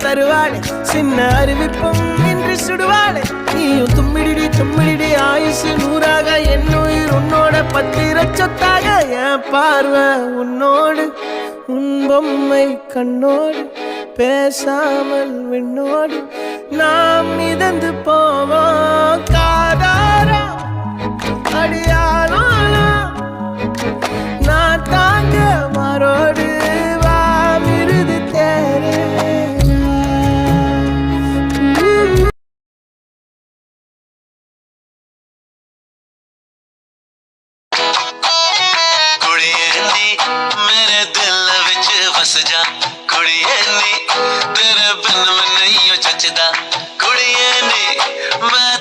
தருவாளே சின்ன அறிவிப்பும் இன்று சுடுவாளே நீயும் தும்மிடி தும்மிடி ஆயுசு நூறாக என்னுயிர் உன்னோட பத்திர சொத்தாக என் பார்வை உன்னோடு உன் பொம்மை கண்ணோடு பேசாமல் விண்ணோடு நாம் மிதந்து போவோம் காதாரா அடியாலும் நான் தாங்க மாறோடு வா மிருது தேரே मेरे दिल विच वस जा कुड़िए नी तेरे बिन मैं नहीं जचदा कुड़िए नी मैं